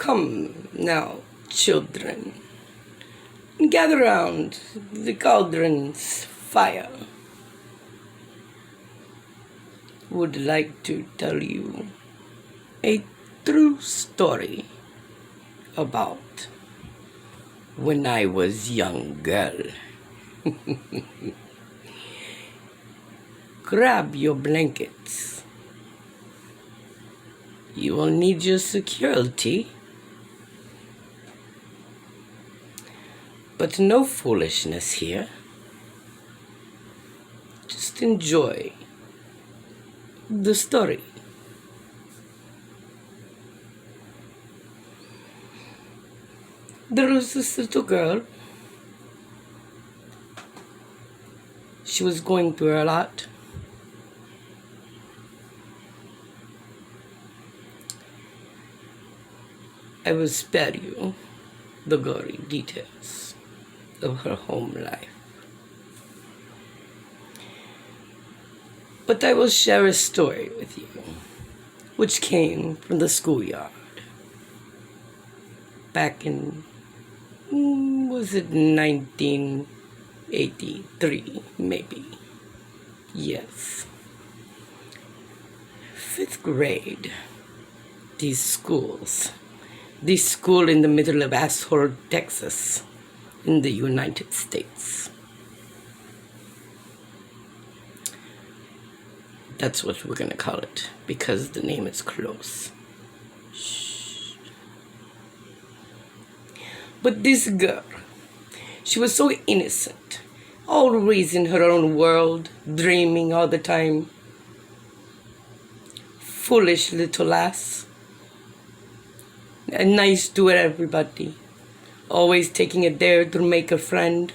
Come now, children, gather round the cauldron's fire. Would like to tell you a true story about when I was young girl. Grab your blankets. You will need your security. But no foolishness here. Just enjoy the story. There was this little girl. She was going through a lot. I will spare you the gory details of her home life. But I will share a story with you, which came from the schoolyard. Back in, was it 1983, maybe? Yes. 5th grade. This school in the middle of asshole Texas, in the United States. That's what we're gonna call it, because the name is close. Shh. But this girl, she was so innocent, always in her own world, dreaming all the time. Foolish little lass. And nice to everybody, always taking it there to make a friend.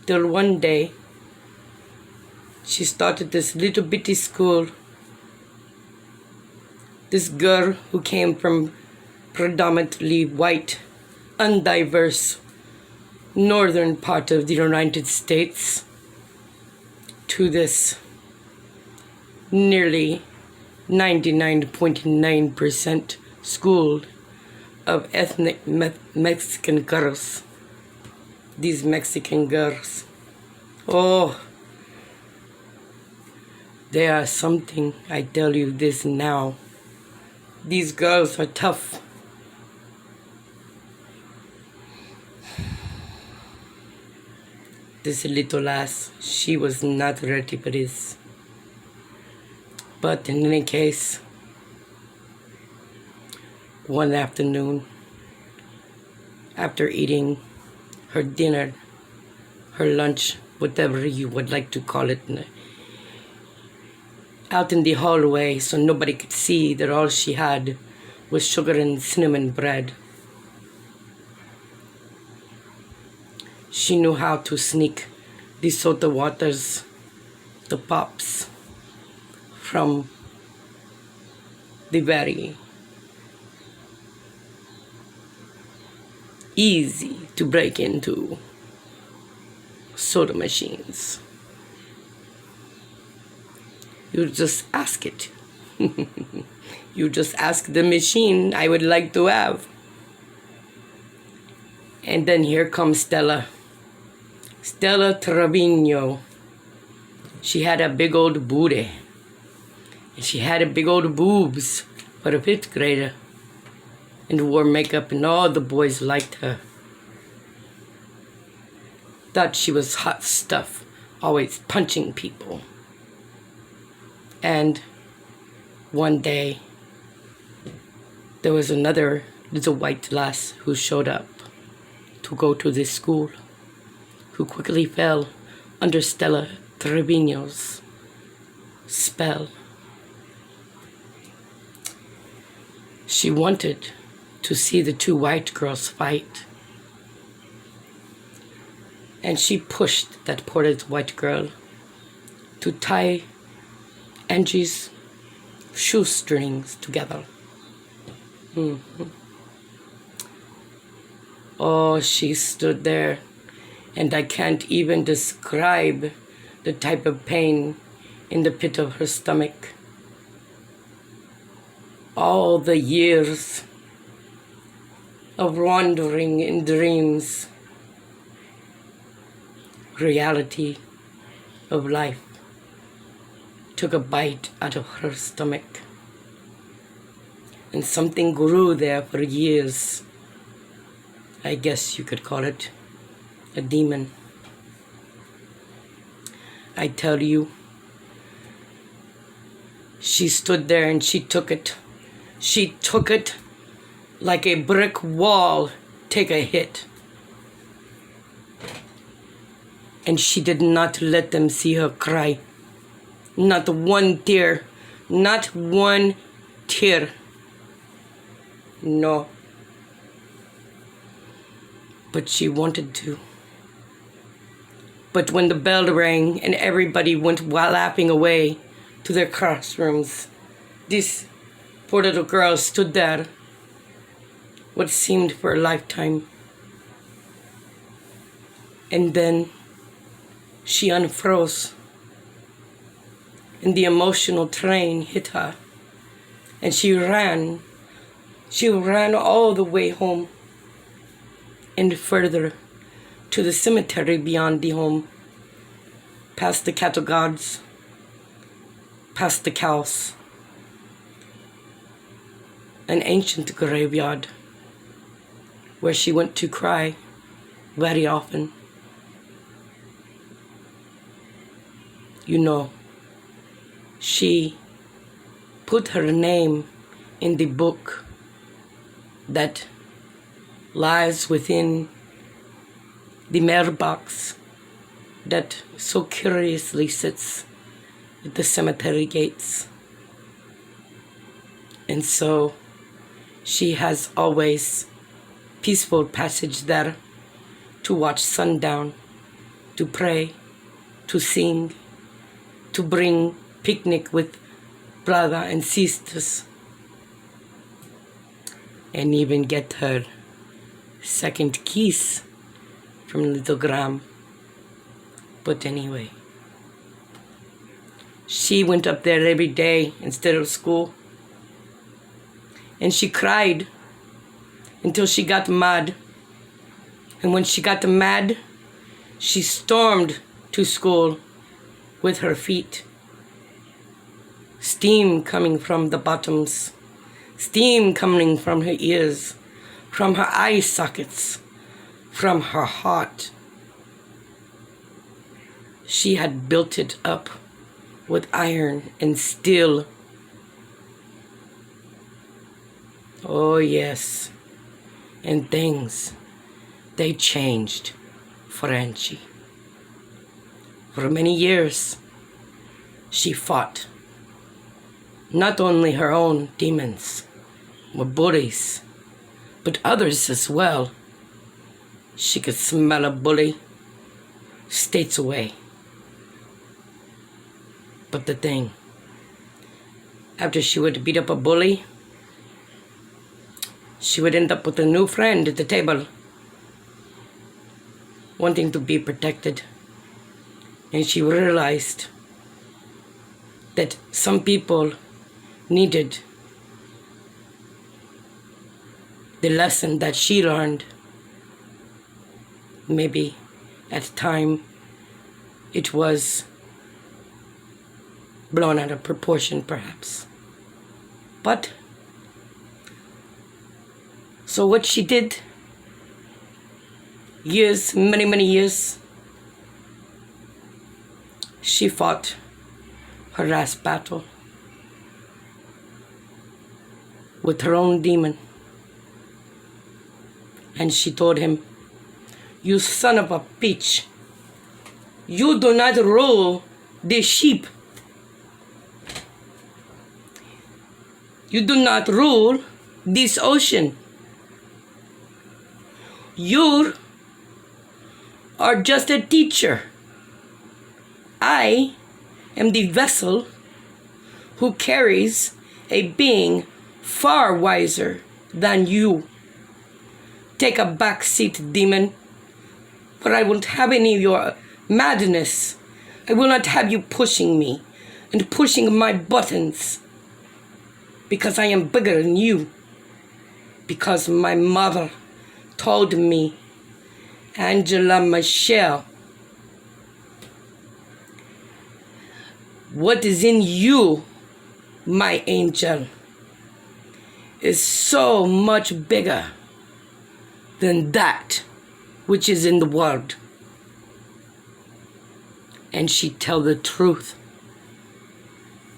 Till one day, she started this little bitty school. This girl who came from predominantly white, undiverse northern part of the United States to this nearly 99.9% school of ethnic Mexican girls. These Mexican girls, oh, they are something. I tell you this now. These girls are tough. This little lass, she was not ready for this. But in any case, one afternoon, after eating her dinner, her lunch, whatever you would like to call it, out in the hallway so nobody could see that all she had was sugar and cinnamon bread. She knew how to sneak the soda waters, the pops, from the very easy to break into soda machines. You just ask it. You just ask the machine, I would like to have. And then here comes Stella Trevino. She had a big old booty. And she had a big old boobs for a 5th grader. And wore makeup, and all the boys liked her. Thought she was hot stuff, always punching people. And one day, there was another little white lass who showed up to go to this school, who quickly fell under Stella Trevino's spell. She wanted to see the 2 white girls fight. And she pushed that poor little white girl to tie Angie's shoestrings together. Oh, she stood there, and I can't even describe the type of pain in the pit of her stomach. All the years of wandering in dreams, reality of life took a bite out of her stomach, and something grew there for years. I guess you could call it a demon. I tell you, she stood there and she took it. She took it like a brick wall take a hit. And she did not let them see her cry. Not one tear. Not one tear. No. But she wanted to. But when the bell rang and everybody went laughing away to their classrooms, this poor little girl stood there, what seemed for a lifetime. And then she unfroze, and the emotional train hit her, and she ran. She ran all the way home and further to the cemetery beyond the home, past the cattle guards, past the cows, an ancient graveyard where she went to cry very often. You know, she put her name in the book that lies within the mailbox that so curiously sits at the cemetery gates. And so she has always peaceful passage there to watch sundown, to pray, to sing, to bring picnic with brother and sisters, and even get her second kiss from little Graham. But anyway, she went up there every day instead of school, and she cried until she got mad. And when she got mad, she stormed to school with her feet, steam coming from the bottoms, steam coming from her ears, from her eye sockets, from her heart. She had built it up with iron and steel. Oh yes, and things, they changed for Angie. For many years, she fought not only her own demons or bullies, but others as well. She could smell a bully states away. But the thing, after she would beat up a bully, she would end up with a new friend at the table, wanting to be protected. And she realized that some people needed the lesson that she learned. Maybe at the time it was blown out of proportion, perhaps. But so what she did, years, many years, she fought her last battle with her own demon. And she told him, "You son of a bitch, you do not rule the sheep. You do not rule this ocean. You are just a teacher. I am the vessel who carries a being far wiser than you. Take a back seat, demon, for I won't have any of your madness. I will not have you pushing me and pushing my buttons, because I am bigger than you, because my mother told me, Angela Michelle, what is in you, my angel, is so much bigger than that which is in the world. And she tell the truth.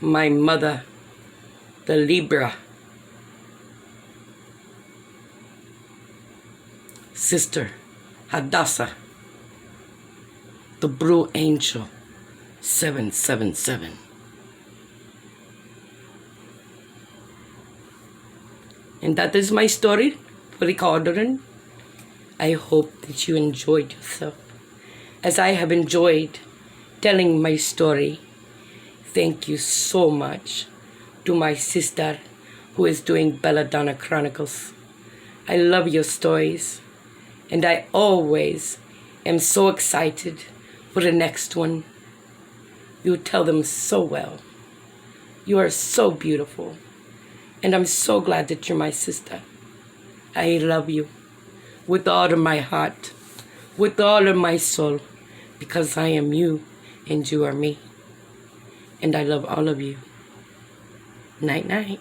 My mother, the Libra, Sister Hadassah, the Blue Angel, 777. And that is my story for the Cauldron. I hope that you enjoyed yourself as I have enjoyed telling my story. Thank you so much to my sister who is doing Belladonna Chronicles. I love your stories, and I always am so excited for the next one. You tell them so well. You are so beautiful, and I'm so glad that you're my sister. I love you with all of my heart, with all of my soul, because I am you and you are me. And I love all of you. Night, night.